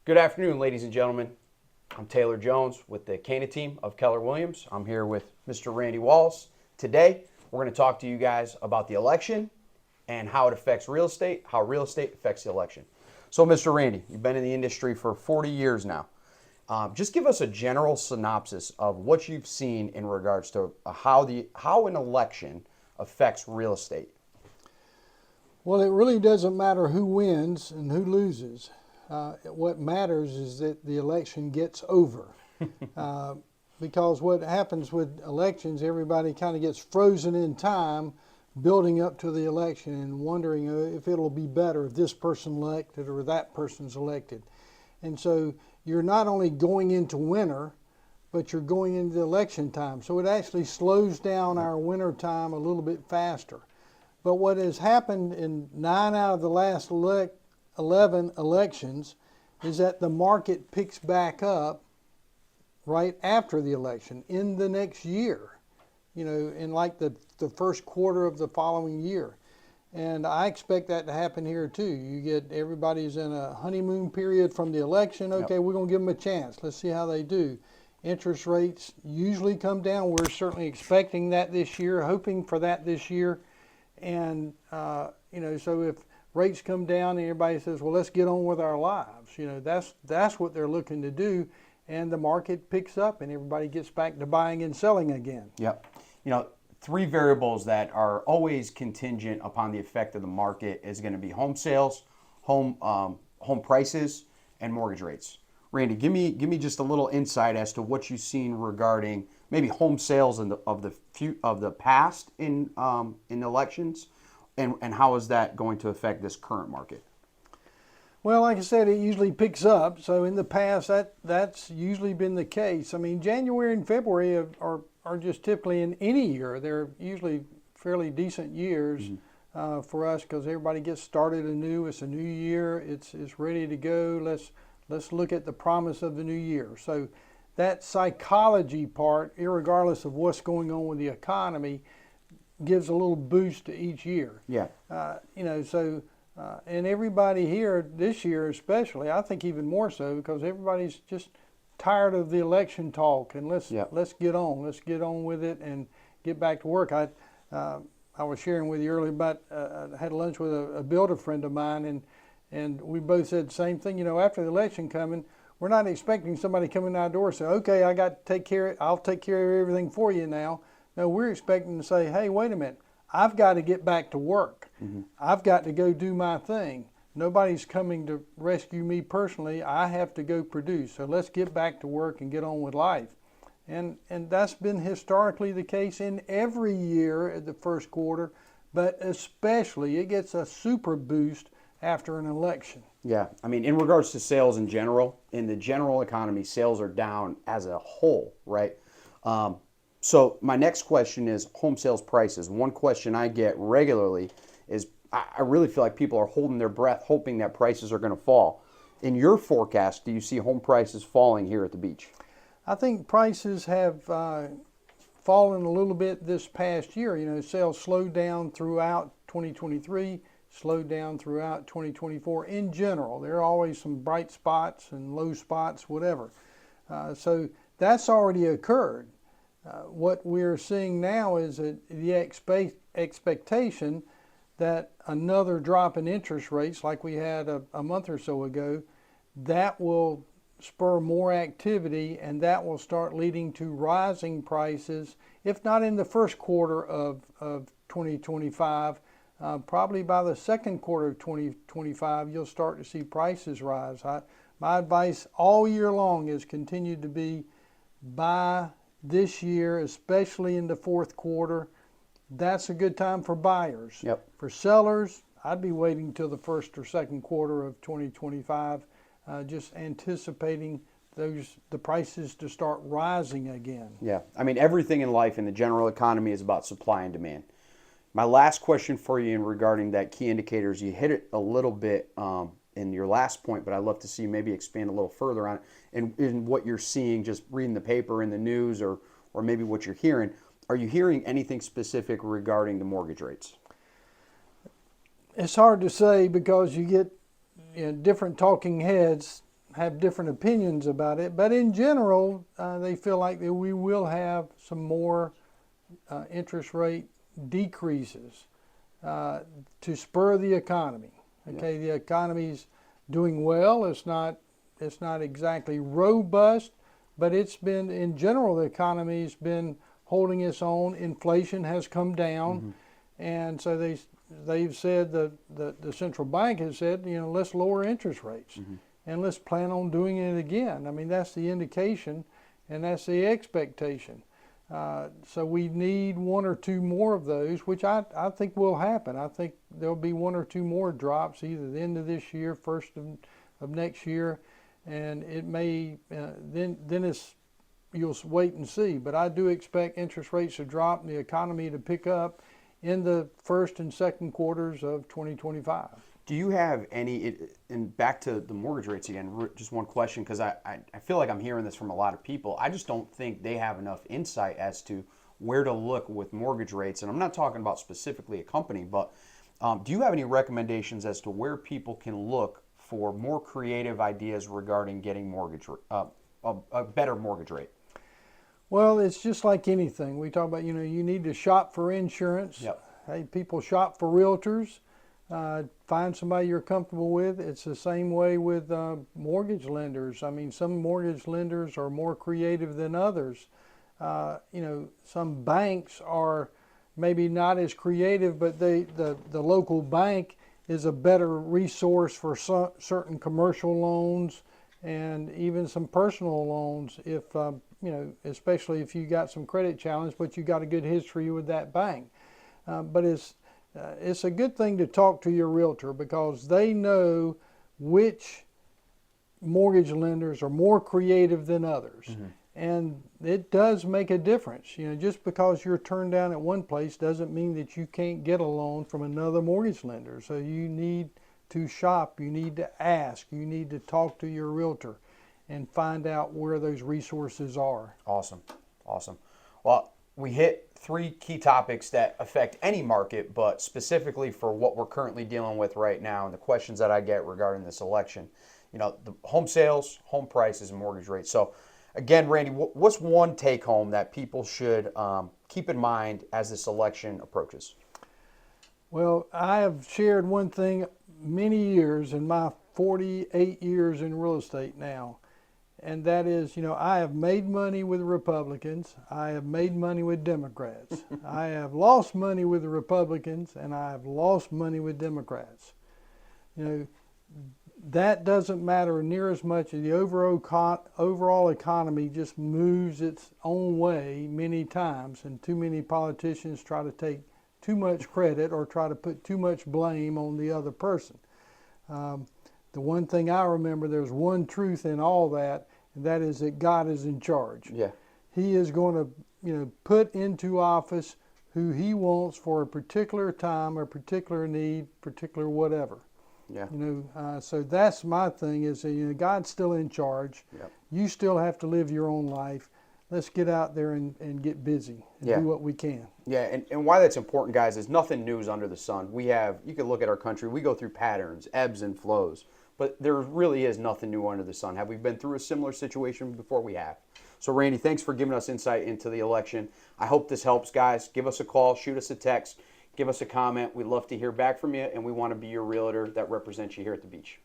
Good afternoon, ladies and gentlemen. I'm Taylor Jones with the Cana team of Keller Williams. I'm here with Mr. Randy Wallace. Today, we're going to talk to you guys about the election and how it affects real estate, how real estate affects the election. So, Mr. Randy, you've been in the industry for 40 years now. Just give us a general synopsis of what you've seen in regards to how an election affects real estate. Well, it really doesn't matter who wins and who loses. What matters is that the election gets over. Because what happens with elections, everybody kind of gets frozen in time building up to the election and wondering if it'll be better if this person elected or that person's elected. And so you're not only going into winter, but you're going into the election time. So it actually slows down our winter time a little bit faster. But what has happened in 9 out of the last 11 elections is that the market picks back up right after the election in the next year, in like the first quarter of the following year. And I expect that to happen here too. You get everybody's in a honeymoon period from the election. Okay, We're going to give them a chance. Let's see how they do. Interest rates usually come down. We're certainly expecting that this year, hoping for that this year. And, so if rates come down and everybody says, well, let's get on with our lives, that's what they're looking to do. And the market picks up and everybody gets back to buying and selling again. Yep. Three variables that are always contingent upon the effect of the market is going to be home sales, home prices, and mortgage rates. Randy, give me just a little insight as to what you've seen regarding maybe home sales of the past in elections, and how is that going to affect this current market? Well, like I said, it usually picks up. So in the past, that's usually been the case. I mean, January and February are just typically in any year. They're usually fairly decent years for us because everybody gets started anew. It's a new year. It's ready to go. Let's look at the promise of the new year. So that psychology part, irregardless of what's going on with the economy, gives a little boost to each year. Yeah. And everybody here this year especially, I think even more so, because everybody's just tired of the election talk, and let's get on with it and get back to work. I was sharing with you earlier about I had lunch with a builder friend of mine, and we both said the same thing. After the election coming, we're not expecting somebody coming out the door and say, okay, I got to take care of it. I'll take care of everything for you now. No, we're expecting to say, hey, wait a minute. I've got to get back to work. I've got to go do my thing. Nobody's coming to rescue me personally. I have to go produce. So let's get back to work and get on with life. And that's been historically the case in every year at the first quarter, but especially it gets a super boost after an election. Yeah, I mean, in regards to sales in general, in the general economy, sales are down as a whole, right? So my next question is home sales prices. One question I get regularly is I really feel like people are holding their breath, hoping that prices are going to fall. In your forecast, do you see home prices falling here at the beach? I think prices have fallen a little bit this past year. Sales slowed down throughout 2023, slowed down throughout 2024 in general. There are always some bright spots and low spots, whatever. So that's already occurred. What we're seeing now is the expectation that another drop in interest rates like we had a month or so ago, that will spur more activity, and that will start leading to rising prices, if not in the first quarter of 2025, probably by the second quarter of 2025, you'll start to see prices rise. My advice all year long has continued to be buy this year, especially in the fourth quarter. That's a good time for buyers. Yep. For sellers, I'd be waiting till the first or second quarter of 2025, just anticipating the prices to start rising again. Yeah, I mean, everything in life in the general economy is about supply and demand. My last question for you regarding that key indicators, you hit it a little bit in your last point, but I'd love to see you maybe expand a little further on it and in what you're seeing, just reading the paper in the news or maybe what you're hearing. Are you hearing anything specific regarding the mortgage rates? It's hard to say because you get different talking heads have different opinions about it, but in general, they feel like that we will have some more interest rate decreases to spur the economy. Okay, the economy's doing well. It's not exactly robust, but it's been, in general, the economy's been holding its own. Inflation has come down, and so they've said the central bank has said, let's lower interest rates, and let's plan on doing it again. I mean, that's the indication, and that's the expectation. So we need one or two more of those, which I think will happen. I think there'll be one or two more drops, either the end of this year, first of next year, and it may then it's, you'll wait and see. But I do expect interest rates to drop and the economy to pick up in the first and second quarters of 2025. Do you have any, and back to the mortgage rates again, just one question, because I feel like I'm hearing this from a lot of people. I just don't think they have enough insight as to where to look with mortgage rates. And I'm not talking about specifically a company, but do you have any recommendations as to where people can look for more creative ideas regarding getting a better mortgage rate? Well, it's just like anything. We talk about, you need to shop for insurance. Yep. Hey, people shop for realtors. Find somebody you're comfortable with. It's the same way with mortgage lenders. I mean, some mortgage lenders are more creative than others. Some banks are maybe not as creative, but the local bank is a better resource for certain commercial loans and even some personal loans, if especially if you got some credit challenge, but you got a good history with that bank. But it's a good thing to talk to your realtor, because they know which mortgage lenders are more creative than others. And it does make a difference. Just because you're turned down at one place doesn't mean that you can't get a loan from another mortgage lender. So you need to shop, you need to ask, you need to talk to your realtor and find out where those resources are. Awesome. Well, we hit 3 key topics that affect any market, but specifically for what we're currently dealing with right now and the questions that I get regarding this election. The home sales, home prices, and mortgage rates. So again, Randy, what's one take home that people should keep in mind as this election approaches? Well, I have shared one thing many years in my 48 years in real estate now, and that is, I have made money with Republicans, I have made money with Democrats. I have lost money with the Republicans, and I have lost money with Democrats. That doesn't matter near as much. The overall economy just moves its own way many times, and too many politicians try to take too much credit or try to put too much blame on the other person. The one thing I remember, there's one truth in all that, and that is that God is in charge. Yeah. He is going to put into office who he wants for a particular time, a particular need, particular whatever. Yeah. So that's my thing is that, God's still in charge. Yep. You still have to live your own life. Let's get out there and get busy and do what we can. Yeah, and why that's important, guys, is nothing new is under the sun. You can look at our country, we go through patterns, ebbs and flows, but there really is nothing new under the sun. Have we been through a similar situation before? We have. So, Randy, thanks for giving us insight into the election. I hope this helps, guys. Give us a call, shoot us a text, give us a comment. We'd love to hear back from you, and we want to be your realtor that represents you here at the beach.